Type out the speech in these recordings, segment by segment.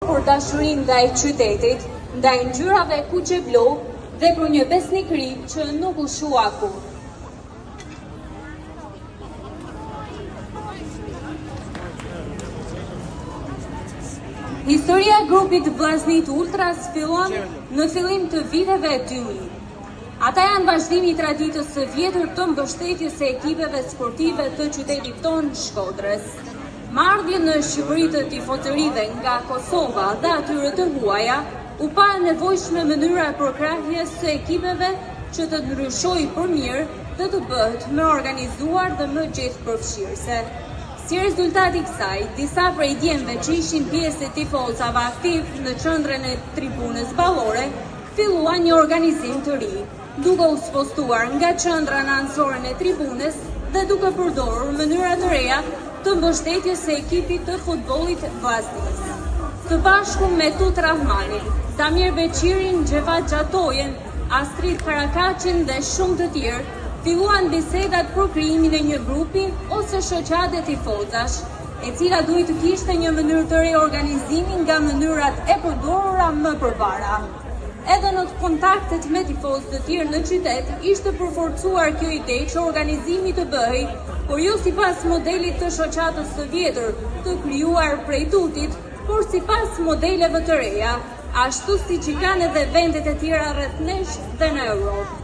për dashurinë ndaj qytetit, ndaj ngjyrave kuqe blu dhe për një besnikëri që nuk u shua kurrë. Historia e grupit Vllaznik Ultras fillon në fillim të viteve 2000. Ata janë vazhdimi I traditës së vjetër të mbështetjes së ekipeve sportive të qytetit tonë Shkodrës. Marrëdhjen në Shqipëri të tifozërive nga Kosova dhe atyre të huaja u pa nevojshme mënyra përkrahjes së ekipeve që të ndryshojë për mirë dhe të bëhet më organizuar dhe më gjithëpërfshirëse. Si rezultati kësaj, disa prej djemve që ishin pjesë e tifozave aktiv në qendrën e tribunës ballore, filluan një organizim të ri, duke u spostuar nga qendra anësore e tribunës dhe duke përdorur mënyra të reja të mbështetjes së ekipit të futbollit vllaznik. Së bashku me Tut Rahmanin, Samir Beqirin, Xhevat Xhatojen, Astrid Karakaçin dhe shumë të tjerë, filluan bisedat për krijimin e një grupi ose shoqate tifozash, e cila duhet të kishte një mënyrë të re organizimi nga mënyrat e përdorura më përpara. Edhe në kontaktet me tifozë të tjerë në qytet, ishte përforcuar kjo ide që organizimi të bëhej, por jo sipas modelit të shoqatës së vjetër, të krijuar prej Tutit, por sipas modeleve të reja, ashtu siç I kanë edhe vendet e tjera rreth nesh dhe në Europë.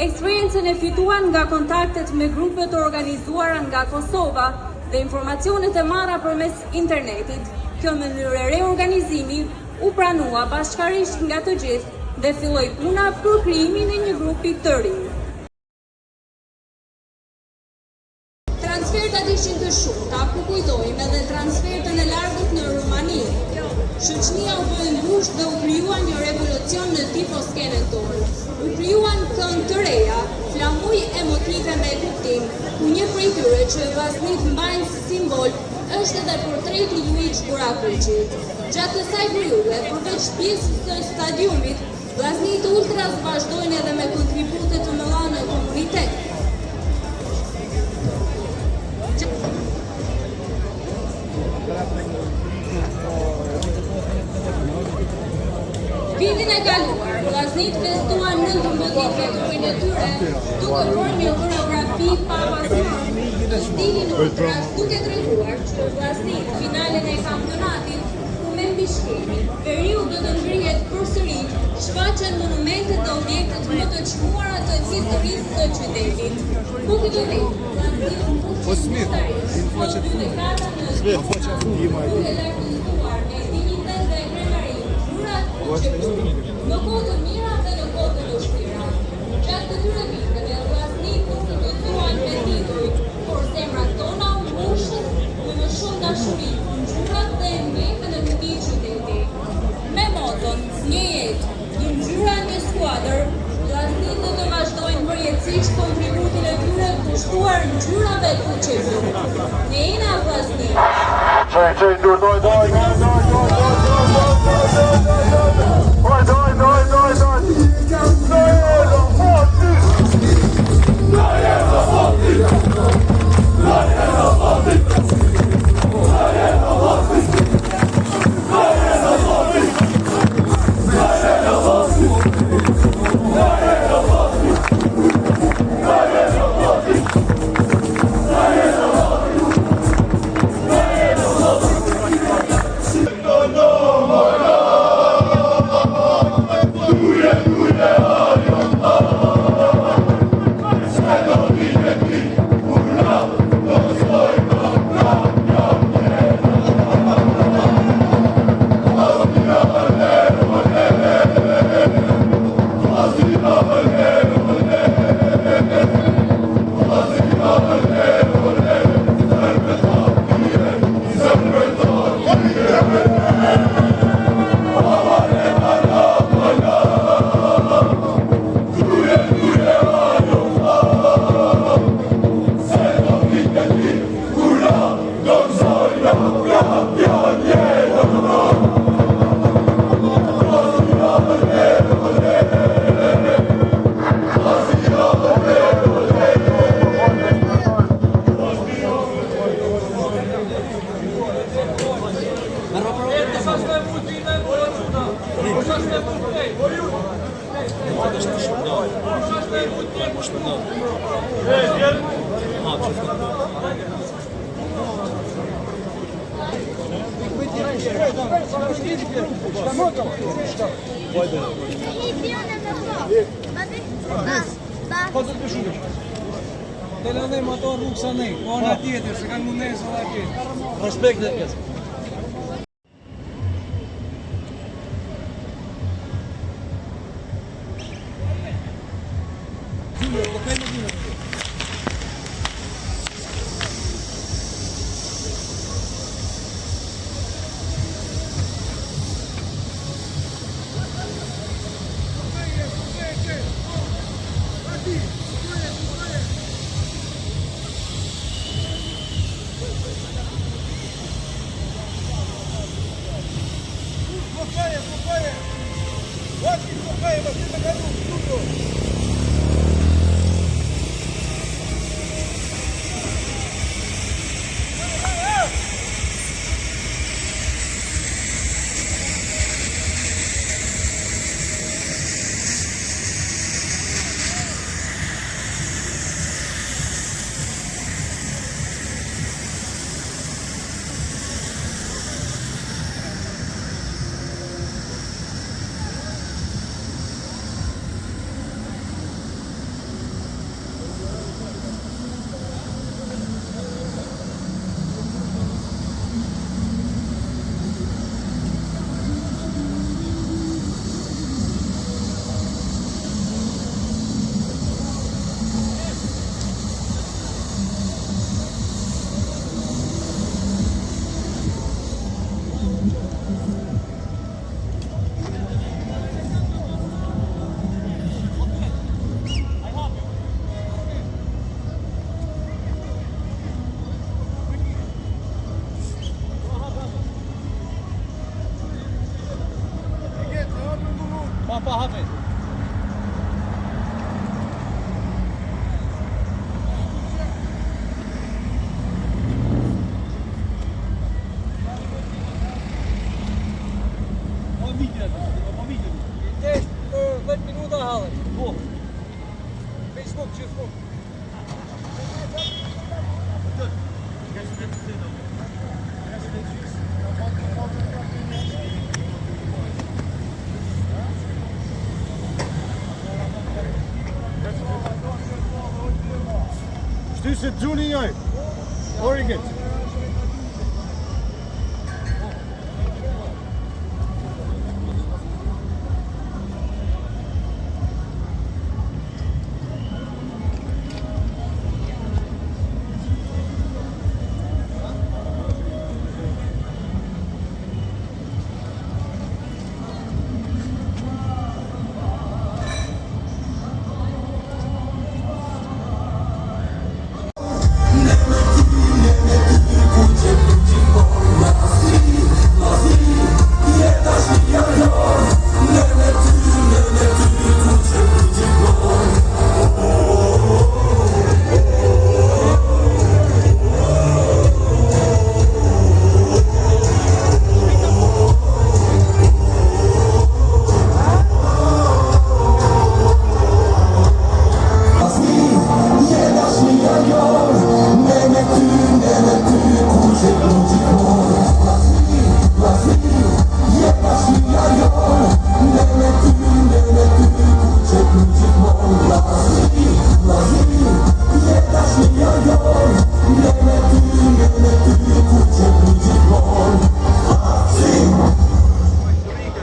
Eksperiencën e fituan nga kontaktet me grupe të organizuara nga Kosova dhe informacionet e marra përmes internetit. Kjo mënyrë e reorganizimi u pranua bashkërisht nga të gjithë dhe filloi puna për krijimin e një grupi të ri. Transfertat ishin të shumta, ku kujtojmë edhe transfertën e largët në Rumani. Shoqënia u bë ngushtë dhe u krijua një revolucion në tifoskenën tonë. U krijuan këngë të reja, flamuj emotive me kuptim, ku një prej tyre që vllaznik mbajnë si simbol është edhe portreti I Luiç Burakuçit. Gjatë kësaj periudhe, përveç pjesës së stadiumit, Vllaznik Ultras vazhdojnë edhe me kontribute të mëdha në komunitet. Vitin e kaluar, vllaznik festuan 19 vjetorin e tyre, duke bërë një koreografi pa pasionë në stilin Ultras, duke treguar që vllaznik finalen e kampionatit ku me mbishkemi, veriu do të ngrihet përsëri, shfaqen monumentet dhe objektet më të çmuara të historisë së qytetit. Ku këtë vit, vllaznik në kohë të mira dhe në kohë të vështira. Gjatë këtyre viteve, vllaznik konstituohen me titull, por zemrat tona u mbushën me më shumë dashuri, ngjyrat dhe emblemet e këtij qyteti. Me moton një jetë, një ngjyra, një skuadër, vllaznik do të vazhdojnë përjetësisht kontributin e tyre kushtuar ngjyrave kuqe blu. Ne jena vllaznik. Të lëndhem ato rrugë sa nej, po ana tjetër, se kanë mundes edhe atje. Respekt dhe pjesë. Pa hape. Po vitet, po vitet. Test 10 minuta hallet. Po. Facebook gjithmonë. Shtyse Gjuni njoj. Origit.